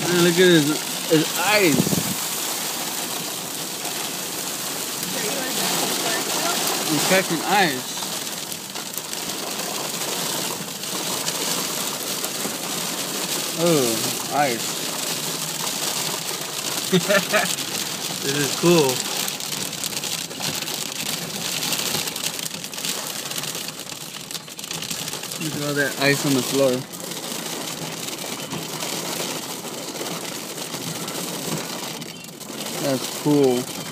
Man, look at his eyes. I'm catching ice. Oh, ice. This is cool. Look at all that ice on the floor. That's cool.